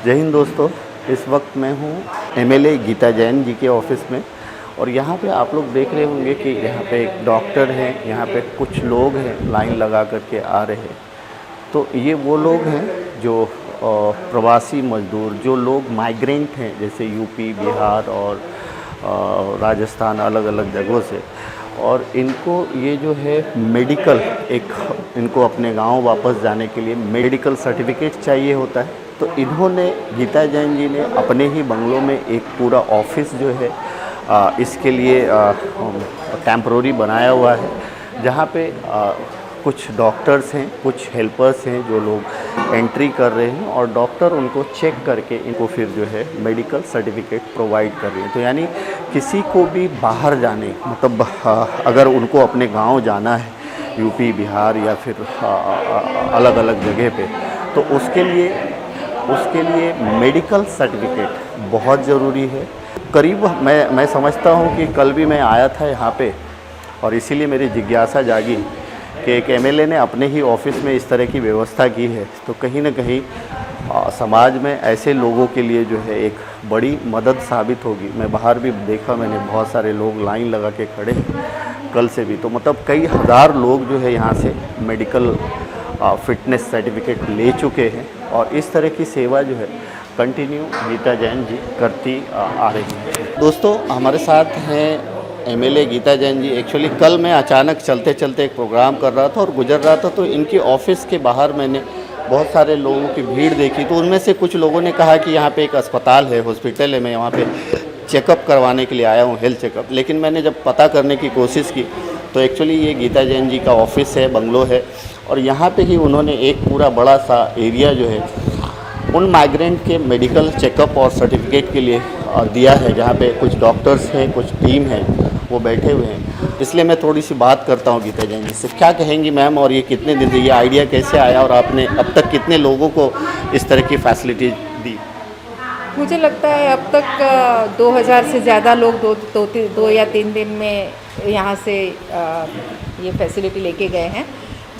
जय हिंद दोस्तों। इस वक्त मैं हूँ एमएलए गीता जैन जी के ऑफिस में और यहाँ पे आप लोग देख रहे होंगे कि यहाँ पे एक डॉक्टर हैं, यहाँ पे कुछ लोग हैं लाइन लगा करके आ रहे हैं। तो ये वो लोग हैं जो प्रवासी मजदूर, जो लोग माइग्रेंट हैं, जैसे यूपी, बिहार और राजस्थान, अलग अलग जगहों से। और इनको ये जो है मेडिकल, इनको अपने गांव वापस जाने के लिए मेडिकल सर्टिफिकेट चाहिए होता है। तो इन्होंने, गीता जैन जी ने अपने ही बंगलों में एक पूरा ऑफिस जो है इसके लिए टेम्पररी बनाया हुआ है, जहाँ पे कुछ डॉक्टर्स हैं, कुछ हेल्पर्स हैं जो लोग एंट्री कर रहे हैं और डॉक्टर उनको चेक करके इनको फिर जो है मेडिकल सर्टिफिकेट प्रोवाइड कर रहे हैं। तो यानी किसी को भी बाहर जाने, मतलब अगर उनको अपने गांव जाना है, यूपी, बिहार या फिर अलग अलग जगह पे, तो उसके लिए मेडिकल सर्टिफिकेट बहुत ज़रूरी है। करीब मैं समझता हूँ कि कल भी मैं आया था यहाँ पे और इसीलिए मेरी जिज्ञासा जागी कि एक एमएलए ने अपने ही ऑफिस में इस तरह की व्यवस्था की है, तो कहीं ना कहीं समाज में ऐसे लोगों के लिए जो है एक बड़ी मदद साबित होगी। मैं बाहर भी देखा, मैंने बहुत सारे लोग लाइन लगा के खड़े हैं कल से भी। तो मतलब कई हज़ार लोग जो है यहाँ से मेडिकल फिटनेस सर्टिफिकेट ले चुके हैं और इस तरह की सेवा जो है कंटिन्यू गीता जैन जी करती आ रही है। दोस्तों, हमारे साथ हैं एमएलए गीता जैन जी। एक्चुअली कल मैं अचानक चलते चलते एक प्रोग्राम कर रहा था और गुजर रहा था, तो इनके ऑफिस के बाहर मैंने बहुत सारे लोगों की भीड़ देखी। तो उनमें से कुछ लोगों ने कहा कि यहाँ पे एक अस्पताल है, हॉस्पिटल है, मैं वहाँ पे चेकअप करवाने के लिए आया हूँ, हेल्थ चेकअप। लेकिन मैंने जब पता करने की कोशिश की तो एक्चुअली ये गीता जैन जी का ऑफिस है, बंगलो है, और यहाँ पे ही उन्होंने एक पूरा बड़ा सा एरिया जो है उन माइग्रेंट के मेडिकल चेकअप और सर्टिफिकेट के लिए दिया है, जहाँ पे कुछ डॉक्टर्स हैं, कुछ टीम है, वो बैठे हुए हैं। इसलिए मैं थोड़ी सी बात करता हूँ गीता जैन जी से। क्या कहेंगी मैम, और ये कितने दिन से ये आइडिया कैसे आया और आपने अब तक कितने लोगों को इस तरह की फैसिलिटी दी? मुझे लगता है अब तक 2000 से ज़्यादा लोग दो या तीन दिन में यहाँ से ये फैसिलिटी लेके गए हैं।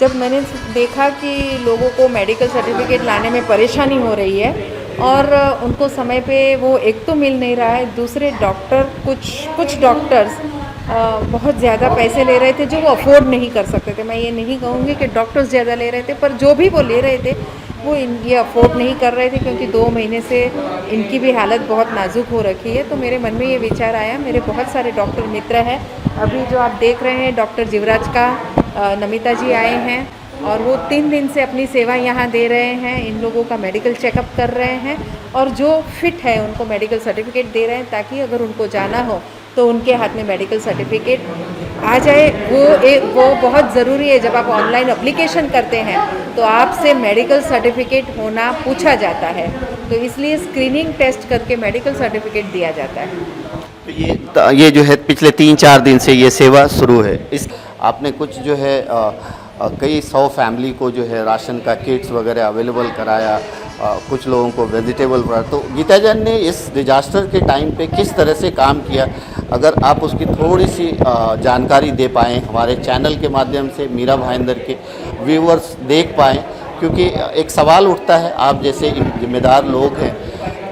जब मैंने देखा कि लोगों को मेडिकल सर्टिफिकेट लाने में परेशानी हो रही है और उनको समय पे वो एक तो मिल नहीं रहा है, दूसरे डॉक्टर कुछ डॉक्टर्स बहुत ज़्यादा पैसे ले रहे थे जो वो अफोर्ड नहीं कर सकते थे। मैं ये नहीं कहूँगी कि डॉक्टर्स ज़्यादा ले रहे थे, पर जो भी वो ले रहे थे वो ये अफोर्ड नहीं कर रहे थे, क्योंकि 2 महीने से इनकी भी हालत बहुत नाजुक हो रखी है। तो मेरे मन में ये विचार आया, मेरे बहुत सारे डॉक्टर मित्र हैं, अभी जो आप देख रहे हैं डॉक्टर जीवराज का नमिता जी आए हैं और वो 3 दिन से अपनी सेवा यहाँ दे रहे हैं, इन लोगों का मेडिकल चेकअप कर रहे हैं और जो फिट है उनको मेडिकल सर्टिफिकेट दे रहे हैं, ताकि अगर उनको जाना हो तो उनके हाथ में मेडिकल सर्टिफिकेट आ जाए। वो बहुत ज़रूरी है। जब आप ऑनलाइन एप्लीकेशन करते हैं तो आपसे मेडिकल सर्टिफिकेट होना पूछा जाता है, तो इसलिए स्क्रीनिंग टेस्ट करके मेडिकल सर्टिफिकेट दिया जाता है। तो ये जो है पिछले 3-4 दिन से ये सेवा शुरू है। इस आपने कुछ जो है कई 100 फैमिली को जो है राशन का किट्स वगैरह अवेलेबल कराया, कुछ लोगों को वेजिटेबल पड़ा। तो गीता जैन ने इस डिजास्टर के टाइम पे किस तरह से काम किया, अगर आप उसकी थोड़ी सी जानकारी दे पाएँ हमारे चैनल के माध्यम से, मीरा भाईंदर के व्यूअर्स देख पाएँ, क्योंकि एक सवाल उठता है, आप जैसे जिम्मेदार लोग हैं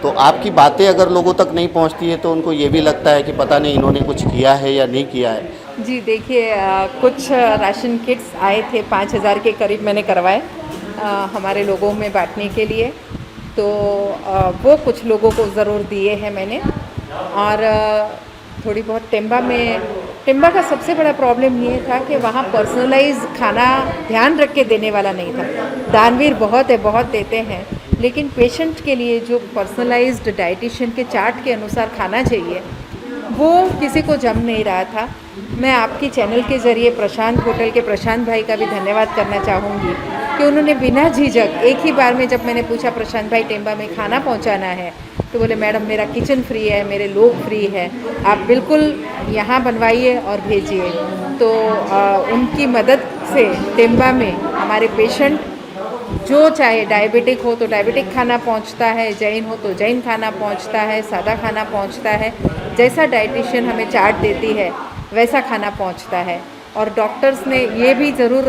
तो आपकी बातें अगर लोगों तक नहीं पहुंचती है तो उनको ये भी लगता है कि पता नहीं इन्होंने कुछ किया है या नहीं किया है। जी देखिए, कुछ राशन किट्स आए थे, 5000 के करीब मैंने करवाए हमारे लोगों में बांटने के लिए। तो वो कुछ लोगों को ज़रूर दिए हैं मैंने। और थोड़ी बहुत टेम्बा का सबसे बड़ा प्रॉब्लम ये था कि वहाँ पर्सनलाइज खाना ध्यान रख के देने वाला नहीं था। दानवीर बहुत है, बहुत देते हैं, लेकिन पेशेंट के लिए जो पर्सनलाइज्ड डाइटिशियन के चार्ट के अनुसार खाना चाहिए वो किसी को जम नहीं रहा था। मैं आपकी चैनल के ज़रिए प्रशांत होटल के प्रशांत भाई का भी धन्यवाद करना चाहूँगी कि उन्होंने बिना झिझक एक ही बार में, जब मैंने पूछा प्रशांत भाई टेम्बा में खाना पहुँचाना है, तो बोले मैडम मेरा किचन फ्री है, मेरे लोग फ्री है, आप बिल्कुल यहाँ बनवाइए और भेजिए। तो उनकी मदद से टेम्बा में हमारे पेशेंट जो चाहे, डायबिटिक हो तो डायबिटिक खाना पहुंचता है, जैन हो तो जैन खाना पहुंचता है, सादा खाना पहुंचता है, जैसा डाइटिशियन हमें चार्ट देती है वैसा खाना पहुंचता है। और डॉक्टर्स ने ये भी ज़रूर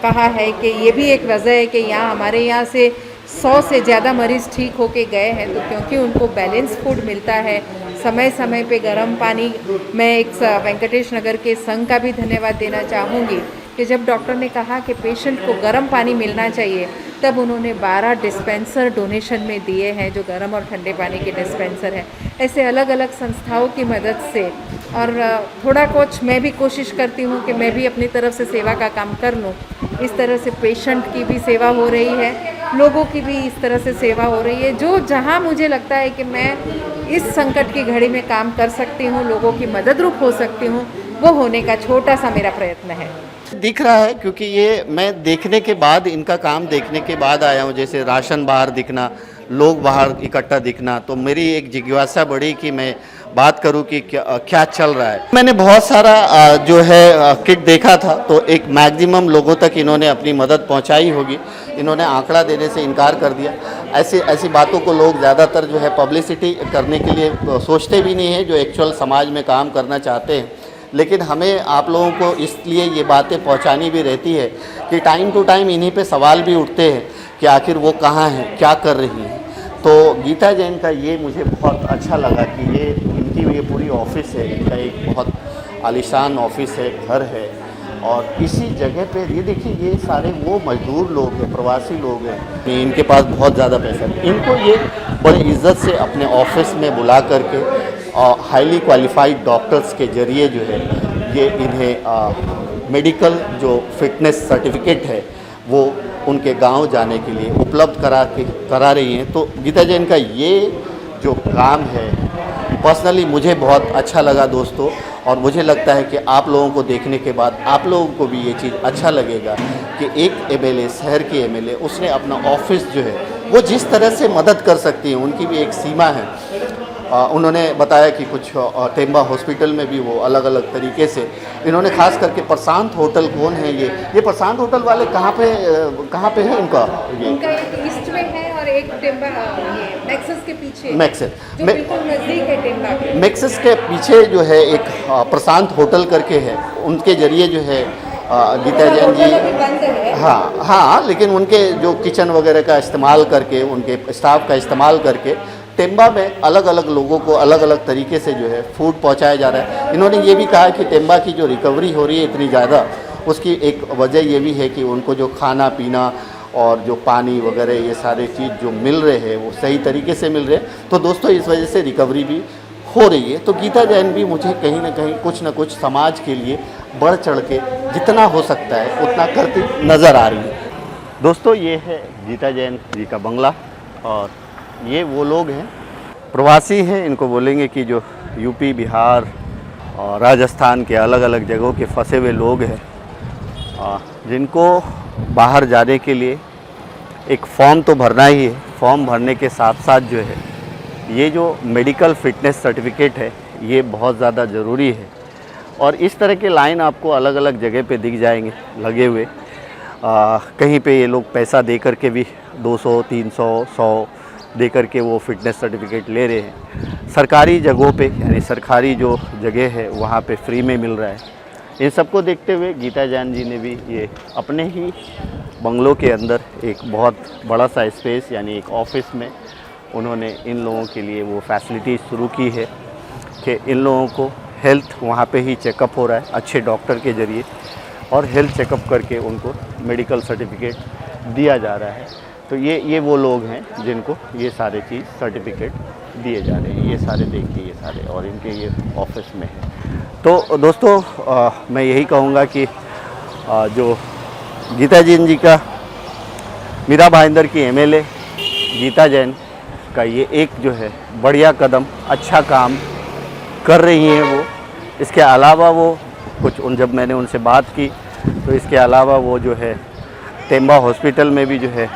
कहा है कि ये भी एक वजह है कि यहाँ हमारे यहाँ से 100 से ज़्यादा मरीज़ ठीक होके गए हैं, तो क्योंकि उनको बैलेंस फूड मिलता है, समय समय पे गर्म पानी। मैं एक वेंकटेश नगर के संघ का भी धन्यवाद देना चाहूँगी कि जब डॉक्टर ने कहा कि पेशेंट को गर्म पानी मिलना चाहिए, तब उन्होंने 12 डिस्पेंसर डोनेशन में दिए हैं, जो गर्म और ठंडे पानी के डिस्पेंसर हैं। ऐसे अलग अलग संस्थाओं की मदद से, और थोड़ा कुछ मैं भी कोशिश करती हूँ कि मैं भी अपनी तरफ से सेवा का काम कर लूँ। इस तरह से पेशेंट की भी सेवा हो रही है, लोगों की भी इस तरह से सेवा हो रही है। जो जहाँ मुझे लगता है कि मैं इस संकट की घड़ी में काम कर सकती हूँ, लोगों की मदद रूप हो सकती हूँ, वो होने का छोटा सा मेरा प्रयत्न है। दिख रहा है, क्योंकि ये मैं देखने के बाद, इनका काम देखने के बाद आया हूँ। जैसे राशन बाहर दिखना, लोग बाहर इकट्ठा दिखना, तो मेरी एक जिज्ञासा बढ़ी कि मैं बात करूं कि क्या चल रहा है। मैंने बहुत सारा जो है किट देखा था, तो एक मैक्सिमम लोगों तक इन्होंने अपनी मदद पहुंचाई होगी। इन्होंने आंकड़ा देने से इनकार कर दिया। ऐसी बातों को लोग ज़्यादातर जो है पब्लिसिटी करने के लिए सोचते भी नहीं है, जो एक्चुअल समाज में काम करना चाहते हैं। लेकिन हमें आप लोगों को इसलिए ये बातें पहुंचानी भी रहती है कि टाइम टू टाइम इन्हीं पे सवाल भी उठते हैं कि आखिर वो कहाँ हैं, क्या कर रही हैं। तो गीता जैन का ये मुझे बहुत अच्छा लगा कि ये पूरी ऑफिस है, इनका एक बहुत आलीशान ऑफिस है, घर है। और इसी जगह पे ये देखिए, ये सारे वो मजदूर लोग हैं, प्रवासी लोग हैं, इनके पास बहुत ज़्यादा पैसा है। इनको ये बड़े इज्जत से अपने ऑफिस में बुला करके और हाईली क्वालिफाइड डॉक्टर्स के ज़रिए जो है ये इन्हें मेडिकल जो फिटनेस सर्टिफिकेट है वो उनके गांव जाने के लिए उपलब्ध करा रही हैं। तो गीता जैन का ये जो काम है पर्सनली मुझे बहुत अच्छा लगा दोस्तों, और मुझे लगता है कि आप लोगों को देखने के बाद आप लोगों को भी ये चीज़ अच्छा लगेगा कि एक एमएलए, शहर के एमएलए, उसने अपना ऑफिस जो है वो जिस तरह से मदद कर सकती है, उनकी भी एक सीमा है। उन्होंने बताया कि कुछ टेम्बा हॉस्पिटल में भी वो अलग अलग तरीके से इन्होंने, खास करके प्रशांत होटल, कौन है ये प्रशांत होटल वाले कहाँ पे है इनका? उनका एक ईस्ट में है और एक टेम्बा ये मैक्सिस के पीछे, मैक्सिस जो बिल्कुल नज़दीक है टेम्बा के। मैक्सिस के पीछे जो है एक प्रशांत होटल करके है, उनके ज़रिए जो है गीता जैन जी, बंद है। हाँ, लेकिन उनके जो किचन वगैरह का इस्तेमाल करके, उनके स्टाफ का इस्तेमाल करके टेम्बा में अलग अलग लोगों को अलग अलग तरीके से जो है फूड पहुंचाया जा रहा है। इन्होंने ये भी कहा कि टेम्बा की जो रिकवरी हो रही है इतनी ज़्यादा, उसकी एक वजह ये भी है कि उनको जो खाना पीना और जो पानी वगैरह ये सारे चीज़ जो मिल रहे हैं वो सही तरीके से मिल रहे हैं। तो दोस्तों इस वजह से रिकवरी भी हो रही है। तो गीता जैन भी मुझे कहीं ना कहीं कुछ ना कुछ समाज के लिए बढ़ चढ़ के जितना हो सकता है उतना करती नज़र आ रही है। दोस्तों ये है गीता जैन जी का बंगला, और ये वो लोग हैं, प्रवासी हैं, इनको बोलेंगे कि जो यूपी, बिहार और राजस्थान के अलग अलग जगहों के फंसे हुए लोग हैं, जिनको बाहर जाने के लिए एक फॉर्म तो भरना ही है। फॉर्म भरने के साथ साथ जो है ये जो मेडिकल फिटनेस सर्टिफिकेट है ये बहुत ज़्यादा ज़रूरी है। और इस तरह के लाइन आपको अलग अलग जगह पे दिख जाएंगे लगे हुए। कहीं पे ये लोग पैसा दे करके भी 200, 300, 100 दे करके वो फिटनेस सर्टिफिकेट ले रहे हैं। सरकारी जगहों पे, यानी सरकारी जो जगह है वहाँ पे फ्री में मिल रहा है। इन सबको देखते हुए गीता जैन जी ने भी ये अपने ही बंगलों के अंदर एक बहुत बड़ा सा स्पेस, यानी एक ऑफिस में उन्होंने इन लोगों के लिए वो फैसिलिटी शुरू की है कि इन लोगों को हेल्थ वहाँ पे ही चेकअप हो रहा है अच्छे डॉक्टर के ज़रिए, और हेल्थ चेकअप करके उनको मेडिकल सर्टिफिकेट दिया जा रहा है। तो ये वो लोग हैं जिनको ये सारे चीज़ सर्टिफिकेट दिए जा रहे हैं। ये सारे देखिए, ये सारे, और इनके ये ऑफिस में है। तो दोस्तों मैं यही कहूँगा कि जो गीता जैन जी का, मीरा भाईंदर की एमएलए गीता जैन का ये एक जो है बढ़िया कदम, अच्छा काम कर रही हैं वो। इसके अलावा वो कुछ जब मैंने उनसे बात की तो इसके अलावा वो जो है टेम्बा हॉस्पिटल में भी जो है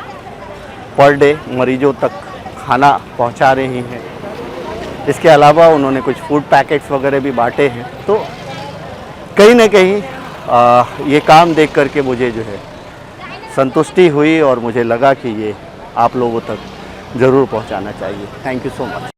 पर डे मरीजों तक खाना पहुंचा रही हैं। इसके अलावा उन्होंने कुछ फूड पैकेट्स वगैरह भी बांटे हैं। तो कहीं ना कहीं ये काम देख करके मुझे जो है संतुष्टि हुई, और मुझे लगा कि ये आप लोगों तक ज़रूर पहुंचाना चाहिए। Thank you so much.